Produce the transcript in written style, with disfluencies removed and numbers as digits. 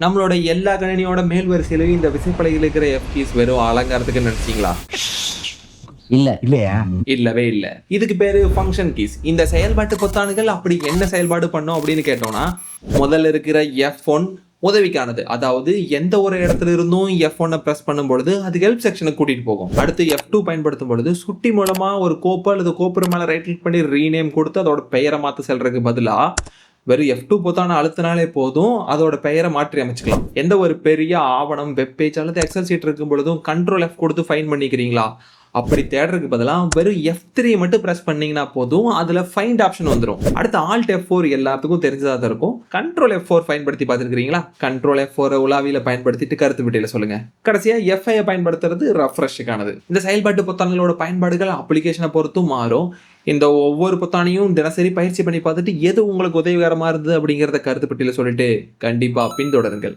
நம்மளோட எல்லா கணினியோட மேல் வரிசையிலையும் இந்த விசைப்பலகையில் இருக்கிற எஃப் கீஸ் வெறும் அலங்காரத்துக்கு நினைச்சீங்களா? இல்லையா? இல்லவே இல்ல. இதுக்கு பேரு ஃபங்க்ஷன் கீஸ். இந்த செயல்பாட்டு பொத்தான்கள் அப்படி என்ன செயல்பாடு பண்ணும் அப்படின்னு கேட்டோம்னா, முதல்ல இருக்கிற F1 உதவிக்கானது. அதாவது எந்த ஒரு இடத்துல இருந்தும் F1 பிரஸ் பண்ணும் பொழுது அது ஹெல்ப் செக்ஷனுக்கு கூட்டிட்டு போகும். அடுத்து F2 பயன்படுத்தும் பொழுது சுட்டி மூலமா ஒரு கோப்பு அல்லது கோப்புற மேல ரைட் கிளிக் பண்ணி ரீநேம் கொடுத்து அதோட பெயரை மாத்த செல்றதுக்கு பதிலா வெறும் F2 பொத்தான அழுத்தினாலே போதும், அதோட பெயரை மாற்றி அமைச்சுக்கலாம். எந்த ஒரு பெரிய ஆவணம், வெப் பேஜ் அல்லது எக்ஸல் சீட் இருக்கும் பொழுதும் Ctrl F கொடுத்து ஃபைண்ட் பண்ணிக்கிறீங்களா? அப்படி தேடுறதுக்கு பதிலாக வெறும் F3 மட்டும் பிரஸ் பண்ணீங்கன்னா போதும், அதுல ஃபைண்ட் ஆப்ஷன் வந்துடும். அடுத்து Alt F4 எல்லாத்துக்கும் தெரிஞ்சதா தான் இருக்கும். Ctrl F4 பயன்படுத்தி பார்த்துருக்கீங்களா? Ctrl F4 உலாவியில பயன்படுத்திட்டு கருத்து பெட்டியில சொல்லுங்க. கடைசியா F5 பயன்படுத்துறது ரெஃப்ரெஷ்க்கானது. இந்த செயல்பாட்டு பொத்தான்களோட பயன்பாடுகள் அப்ளிகேஷனை பொறுத்தும் மாறும். இந்த ஒவ்வொரு பொத்தானையும் தினசரி பயிற்சி பண்ணி பார்த்துட்டு எது உங்களுக்கு உதவிகரமா இருந்தது அப்படிங்கிறத கருத்து பெட்டியில சொல்லிட்டு கண்டிப்பா பின்தொடருங்கள்.